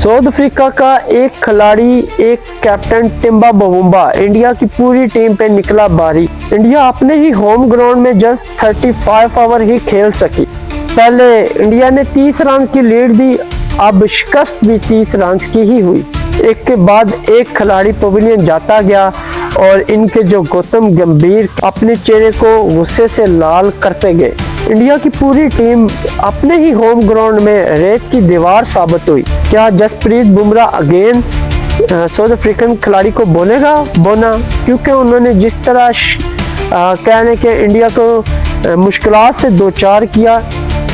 South Africa का एक खिलाड़ी, एक कैप्टन टिम्बा बवुम्बा इंडिया की पूरी टीम पे निकला भारी। इंडिया अपने ही होम ग्राउंड में जस्ट 35 ओवर ही खेल सकी। पहले इंडिया ने 30 रन की लीड दी, अब शिकस्त भी 30 रन की ही हुई। एक के बाद एक खिलाड़ी पवेलियन जाता गया और इनके जो गौतम गंभीर अपने चेहरे को गुस्से से लाल करते गए। इंडिया की पूरी टीम अपने ही होम ग्राउंड में रेत की दीवार साबित हुई। क्या Jasprit Bumrah again South African खिलाड़ी को बोलेगा बोना, क्योंकि उन्होंने जिस तरह कहने के इंडिया को मुश्किलात से दो चार किया,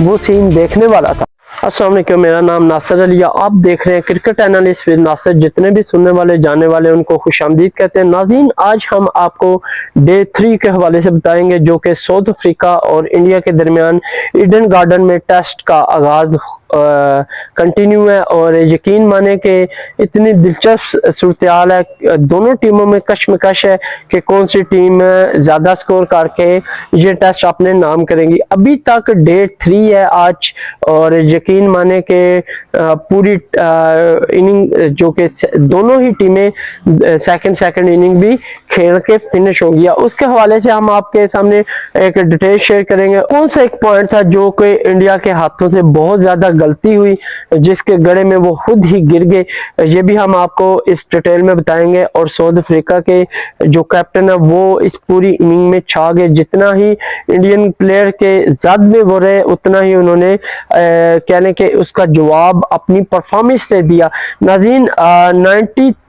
वो सीन देखने वाला था। अस्सलाम वालेकुम, मेरा नाम नासिर अली, आप देख रहे हैं क्रिकेट एनालिस्ट विद नासिर। जितने भी सुनने वाले जाने वाले उनको खुशामदीद कहते हैं। नाज़रीन, आज हम आपको डे 3 के हवाले से बताएंगे, जो कि साउथ अफ्रीका और इंडिया के दरमियान ईडन गार्डन में टेस्ट का आगाज कंटिन्यू है। और यकीन माने कि इतनी दिलचस्प सूरत हाल है, दोनों टीमों में कशमकश है कि कौन सी टीम ज्यादा स्कोर करके ये टेस्ट अपने नाम करेंगी। अभी तक डे 3 है आज, और यकीन माने कि पूरी इनिंग जो कि दोनों ही टीमें सेकंड इनिंग भी खेल के फिनिश हो गया। उसके हवाले से हम आपके सामने एक डिटेल शेयर करेंगे। कौन सा एक पॉइंट था जो कि इंडिया के हाथों से बहुत ज्यादा गलती हुई, जिसके गड़े में वो खुद ही गिर गए, ये भी हम आपको इस डिटेल में बताएंगे। और साउथ अफ्रीका के जो कैप्टन है वो इस पूरी इनिंग में छा गए। जितना ही इंडियन प्लेयर के जद में वो रहे, उतना ही उन्होंने कहने के उसका जवाब अपनी परफॉर्मेंस से दिया। नाज़रीन,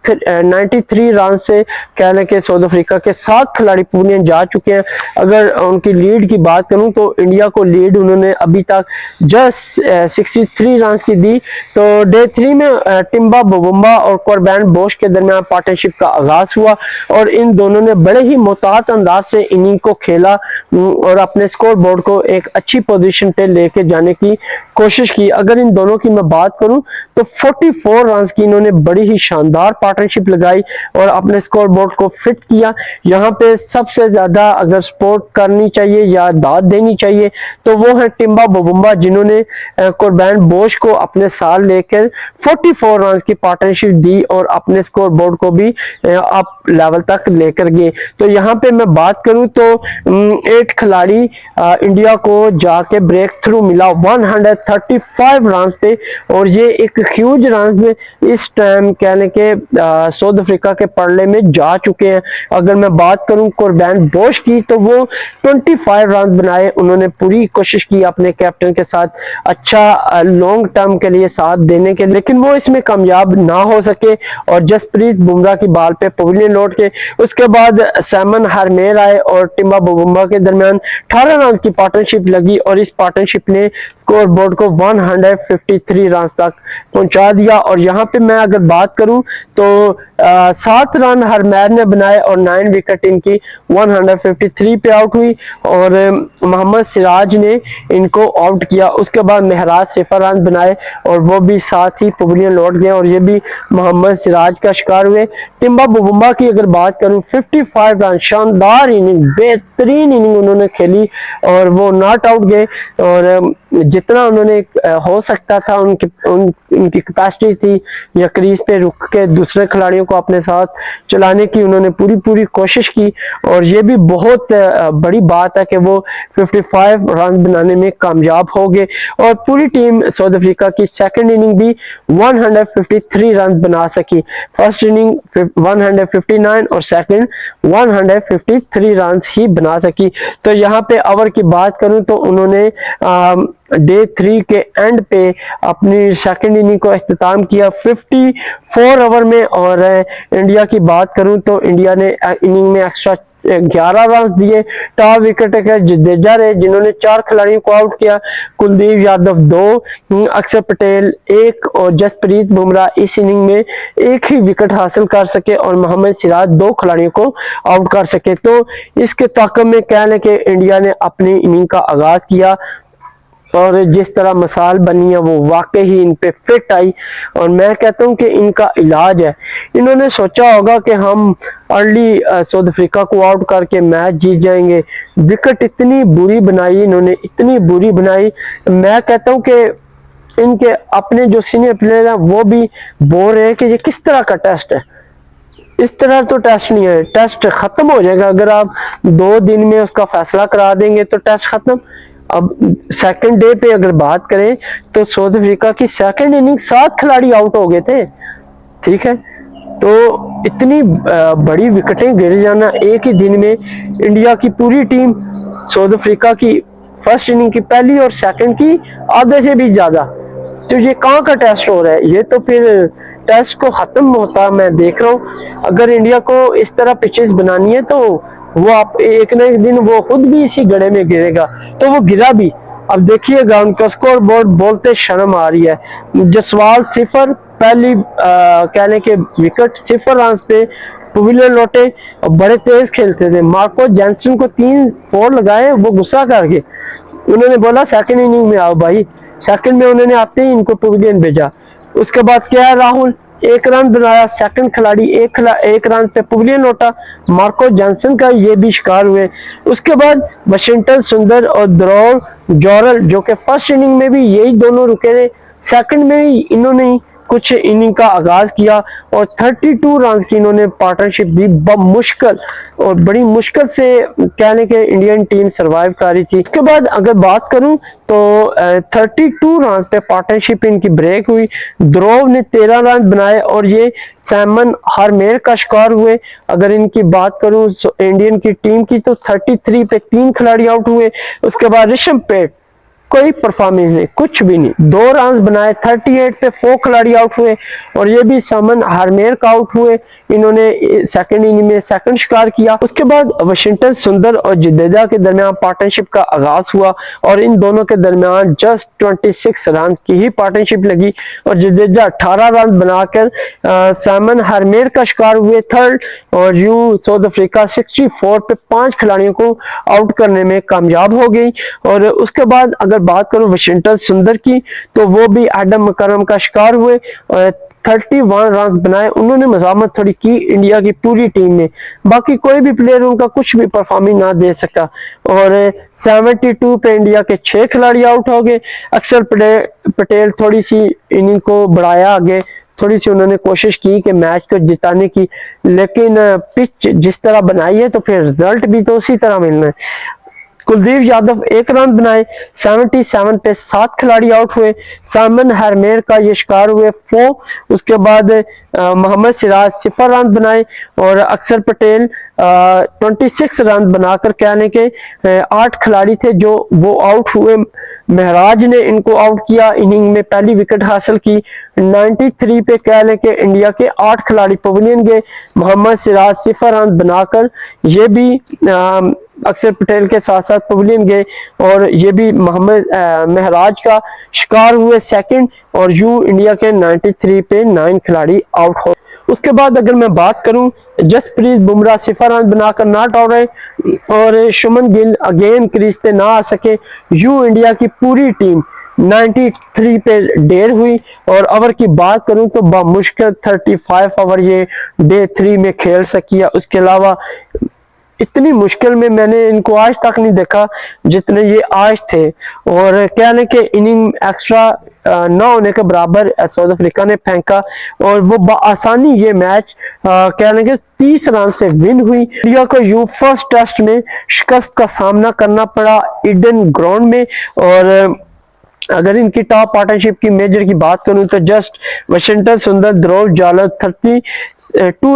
93 रन से कहने के साउथ अफ्रीका के 7 खिलाड़ी पूरे जा चुके हैं। अगर उनकी लीड की बात करूं तो इंडिया को लीड उन्होंने अभी तक जस्ट 63 रन की दी। तो डे 3 में टिम्बा बवुम्बा और कोरबैन बोश के दरमियान पार्टनरशिप का आगाज हुआ, और इन दोनों ने बड़े ही मोहतात अंदाज से इनिंग को खेला और अपने स्कोर बोर्ड को एक अच्छी पोजीशन पे लेके जाने की कोशिश की। अगर इन दोनों की मैं बात करूं तो 44 रन की इन्होंने बड़ी ही शानदार पार्टनरशिप लगाई और अपने स्कोर बोर्ड को फिट किया। यहाँ पे सबसे ज्यादा अगर सपोर्ट करनी चाहिए या दाद देनी चाहिए तो वो है टिम्बा बवुम्बा, जिन्होंने कोरबैन बोश को अपने साथ लेकर 44 रन की पार्टनरशिप दी और अपने स्कोर बोर्ड को भी अप लेवल तक लेकर गए। तो यहाँ पे मैं बात करूं तो 8 खिलाड़ी इंडिया को जाके ब्रेक थ्रू मिला 135 रन पे, और ये एक ह्यूज रन इस टाइम कहने के साउथ अफ्रीका के पड़ले में जा चुके हैं। अगर मैं बात करूं कोरबैन बोश की तो वो 25 रन बनाए। उन्होंने पूरी कोशिश की अपने कैप्टन के साथ अच्छा लॉन्ग टर्म के लिए साथ देने के, लेकिन वो इसमें कामयाब ना हो सके और जसप्रीत बुमराह की बाल पे पवेलियन लौट के उसके बाद सैमन हरमेर आए और टिम्बा बवुम्बा के दरमियान 18 रन की पार्टनरशिप लगी, और इस पार्टनरशिप ने स्कोर बोर्ड को 153 रन तक पहुंचा दिया। और यहाँ पे मैं अगर बात करूं तो 7 रन हरमेर ने बनाए और 9 विकेट इनकी 153 पे आउट हुई, और मोहम्मद सिराज ने इनको आउट किया। उसके बाद महराज 0 रन बनाए और वो भी साथ ही पवेलियन लौट गए, और ये भी मोहम्मद सिराज का शिकार हुए। टिम्बा बवुम्बा की अगर बात करूं 55 रन, शानदार इनिंग, बेहतरीन इनिंग उन्होंने खेली और वो नॉट आउट गए। और जितना उन्होंने हो सकता था उनकी कैपेसिटी थी या क्रीज पे रुक के दूसरे खिलाड़ियों को अपने साथ चलाने की, उन्होंने पूरी कोशिश की। और ये भी बहुत बड़ी बात है कि वो 55 रन बनाने में कामयाब हो गए। और पूरी टीम साउथ अफ्रीका की सेकंड इनिंग भी 153 रन बना सकी। फर्स्ट इनिंग 159 और सेकंड 153 रन ही बना सकी। तो यहाँ पे ओवर की बात करूं तो उन्होंने डे 3 के एंड पे अपनी सेकंड इनिंग को इख्तिताम किया 54 ओवर में। और इंडिया की बात करूं तो इंडिया ने इनिंग में एक्स्ट्रा 11 रन दिए। टॉप विकेट जडेजा रहे जिन्होंने 4 खिलाड़ियों को आउट किया, कुलदीप यादव 2, अक्षर पटेल 1 और जसप्रीत बुमराह इस इनिंग में 1 ही विकेट हासिल कर सके और मोहम्मद सिराज 2 खिलाड़ियों को आउट कर सके। तो इसके ताक़ब में कह लें कि इंडिया ने अपनी इनिंग का आगाज किया और जिस तरह मिसाल बनी है वो वाकई ही इन पे फिट आई। और मैं कहता हूं कि इनका इलाज है। इन्होंने सोचा होगा कि हम अर्ली साउथ अफ्रीका को आउट करके मैच जीत जाएंगे। विकेट इतनी बुरी बनाई इन्होंने, इतनी बुरी बनाई। मैं कहता हूं कि इनके अपने जो सीनियर प्लेयर हैं वो भी बोल रहे हैं कि ये किस तरह का टेस्ट है। इस तरह तो टेस्ट नहीं है, टेस्ट खत्म हो जाएगा अगर आप 2 दिन में उसका फैसला करा देंगे तो टेस्ट खत्म। अब सेकंड डे पे अगर बात करें तो साउथ अफ्रीका की सेकंड इनिंग 7 खिलाड़ी आउट हो गए थे, ठीक है। तो इतनी बड़ी विकेटें गिर जाना एक ही दिन में, इंडिया की पूरी टीम साउथ अफ्रीका की फर्स्ट इनिंग की पहली और सेकंड की आधे से भी ज्यादा, तो ये कहाँ का टेस्ट हो रहा है? ये तो फिर टेस्ट को खत्म होता मैं देख रहा हूँ। अगर इंडिया को इस तरह पिचेस बनानी है तो वो आप एक न एक दिन वो खुद भी इसी गड्ढे में गिरेगा, तो वो गिरा भी। अब देखिएगा उनका स्कोर बोर्ड बोलते शर्म आ रही है। जसवाल 0, पहली कहने के विकेट 0 रन पे पवेलियन लौटे और बड़े तेज खेलते थे। मार्को जैनसन को 3-4 लगाए, वो गुस्सा कर गए। उन्होंने बोला सेकंड इनिंग में आओ भाई, सेकंड में उन्होंने आते ही इनको पवेलियन भेजा। उसके बाद क्या है, राहुल 1 रन बनाया, सेकंड खिलाड़ी 1 रन पे पवेलियन लौटा, मार्को जॉनसन का ये भी शिकार हुए। उसके बाद वाशिंगटन सुंदर और ध्रुव जोरल जो कि फर्स्ट इनिंग में भी यही दोनों रुके थे, सेकंड में ही इन्होंने कुछ इनिंग का आगाज किया और 32 रन की इन्होंने पार्टनरशिप दी। मुश्किल और बड़ी मुश्किल से कहने के इंडियन टीम सरवाइव कर रही थी। उसके बाद अगर बात करूं तो 32 रन पे पार्टनरशिप इनकी ब्रेक हुई। ध्रुव ने 13 रन बनाए और ये सैमन हरमेर का शिकार हुए। अगर इनकी बात करूं इंडियन की टीम की तो 33 पे 3 खिलाड़ी आउट हुए। उसके बाद ऋषभ पेट कोई परफॉर्मेंस नहीं, कुछ भी नहीं, 2 रन बनाए, 38 पे 4 खिलाड़ी आउट हुए और ये भी समन हरमेर का आउट हुए। इन्होंने सेकंड इनिंग में सेकंड शिकार किया। उसके बाद वाशिंगटन सुंदर और जडेजा के दरमियान पार्टनरशिप का आगाज हुआ और इन दोनों के दरमियान जस्ट 26 रन की ही पार्टनरशिप लगी और जडेजा 18 रन बनाकर साइमन हरमेर का शिकार हुए थर्ड, और यूं साउथ अफ्रीका 64 पे 5 खिलाड़ियों को आउट करने में कामयाब हो गई। और उसके बाद अगर बात करूं वाशिंगटन सुंदर की तो वो भी एडम मकरम का शिकार हुए और 31 रन बनाए। उन्होंने मजामत थोड़ी की इंडिया की पूरी टीम में, बाकी कोई भी प्लेयर उनका कुछ भी परफॉर्मेंस ना दे सका और 72 पे इंडिया के 6 खिलाड़ी आउट हो गए। अक्षर पटेल थोड़ी सी इनिंग को बढ़ाया आगे, थोड़ी सी उन्होंने कोशिश की कि मैच को जिताने की, लेकिन पिच जिस तरह बनाई है तो फिर रिजल्ट भी तो उसी तरह मिलना है। कुलदीप यादव 1 रन बनाए, 77 पे 7 खिलाड़ी आउट हुए। साइमन हरमेर का ये शिकार हुए 4। उसके बाद मोहम्मद सिराज 0 रन बनाए और अक्षर पटेल 26 रन बनाकर कहने के 8 खिलाड़ी थे जो वो आउट हुए। महराज ने इनको आउट किया, इनिंग में पहली विकेट हासिल की। 93 पे कहने के इंडिया के 8 खिलाड़ी पवेलियन गए। मोहम्मद सिराज 0 रन बनाकर ये भी अक्षर पटेल के साथ साथ पवेलियन गए और ये भी मोहम्मद महराज का शिकार हुए सेकंड, और यूं इंडिया के 93 पे 9 खिलाड़ी आउट हो। उसके बाद अगर मैं बात करूं, जसप्रीत बुमराह 0 रन बनाकर नॉट आउट रहे और शुभमन गिल अगेन क्रीज पे ना आ सके। यूं इंडिया की पूरी टीम 93 पे डेर हुई और ओवर की बात करूं तो बामुश्किल 35 ओवर ये डे 3 में खेल सकी है। उसके अलावा इतनी मुश्किल में मैंने इनको आज तक नहीं देखा जितने ये आज थे, और कहने के इनिंग एक्स्ट्रा न होने के बराबर साउथ अफ्रीका ने फेंका और वो आसानी ये मैच कहने के 30 रन से विन हुई। इंडिया को यूं फर्स्ट टेस्ट में शिकस्त का सामना करना पड़ा ईडन ग्राउंड में। और अगर इनकी टॉप पार्टनरशिप की मेजर की बात करूं तो जस्ट वाशिंगटन सुंदर ध्रुव जोरल 32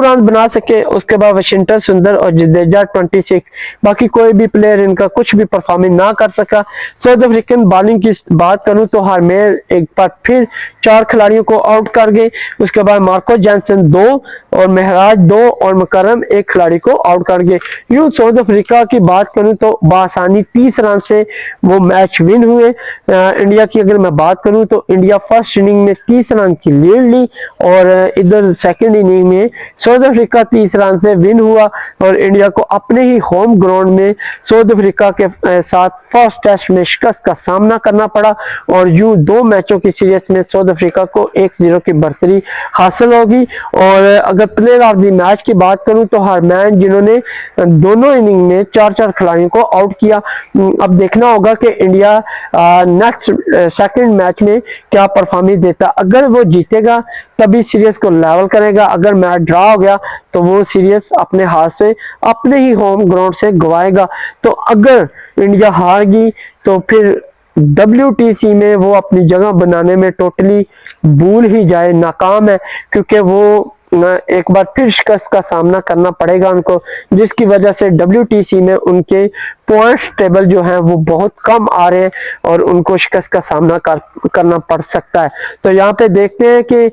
रन बना सके। उसके बाद वाशिंगटन सुंदर और जडेजा 26, बाकी कोई भी प्लेयर इनका कुछ भी परफॉर्मेंस ना कर सका। साउथ अफ्रीकन बॉलिंग की बात करूं तो हरमेर एक बार फिर 4 खिलाड़ियों को आउट कर गए। उसके बाद मार्को जॉनसन 2 और महराज 2 और मकरम 1 खिलाड़ी को आउट कर गए। यूं साउथ अफ्रीका की बात करूं तो बासानी 30 रन से वो मैच विन हुए। इंडिया की अगर मैं बात करूं तो इंडिया फर्स्ट इनिंग में 30 रन की लीड ली और इधर सेकंड इनिंग में साउथ अफ्रीका 30 रन से विन हुआ और इंडिया को अपने ही होम ग्राउंड में साउथ अफ्रीका के साथ फर्स्ट टेस्ट में शिकस्त का सामना करना पड़ा और यूं 2 मैचों की सीरीज में साउथ अफ्रीका को 1-0 की बढ़तरी हासिल होगी। और अगर प्लेयर ऑफ द मैच की बात करूं तो हरमैन जिन्होंने दोनों इनिंग में 4-4 खिलाड़ियों को आउट किया। अब देखना होगा कि इंडिया नेक्स्ट सेकंड मैच में क्या परफॉर्मेंस देता। अगर वो जीतेगा तभी सीरीज को लेवल करेगा, अगर मैच ड्रा हो गया तो वो सीरीज अपने हाथ से अपने ही होम ग्राउंड से गवाएगा। तो अगर इंडिया हार गई तो फिर WTC में वो अपनी जगह बनाने में टोटली भूल ही जाए, नाकाम है, क्योंकि वो एक बार फिर शिकस्त का सामना करना पड़ेगा उनको, जिसकी वजह से WTC में उनके पॉइंट्स टेबल जो है वो बहुत कम आ रहे हैं और उनको शिकस्त का सामना करना पड़ सकता है। तो यहाँ पे देखते हैं कि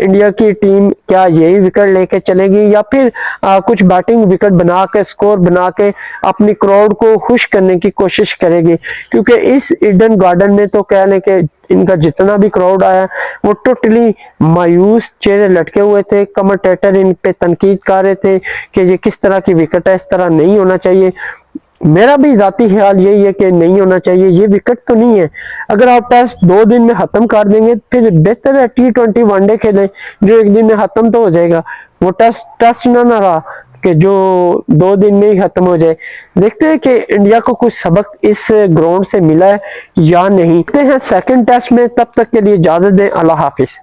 इंडिया की टीम क्या यही विकेट लेके चलेगी या फिर कुछ बैटिंग विकेट बना के स्कोर बना के अपनी क्राउड को खुश करने की कोशिश करेगी, क्योंकि इस ईडन गार्डन में तो कह लें कि इनका जितना भी क्राउड आया वो टोटली मायूस चेहरे लटके हुए थे। कमेंटेटर इन पे तनकीद कर रहे थे कि ये किस तरह की विकेट है, इस तरह नहीं होना चाहिए। मेरा भी जाती ख्याल यही है कि नहीं होना चाहिए, ये विकेट तो नहीं है। अगर आप टेस्ट 2 दिन में खत्म कर देंगे फिर बेहतर है T20 वनडे खेलें जो 1 दिन में खत्म तो हो जाएगा। वो टेस्ट ना रहा कि जो 2 दिन में ही खत्म हो जाए। देखते हैं कि इंडिया को कुछ सबक इस ग्राउंड से मिला है या नहीं। देखते हैं सेकंड टेस्ट में, तब तक के लिए इजाजत दें, अल्लाह हाफिज।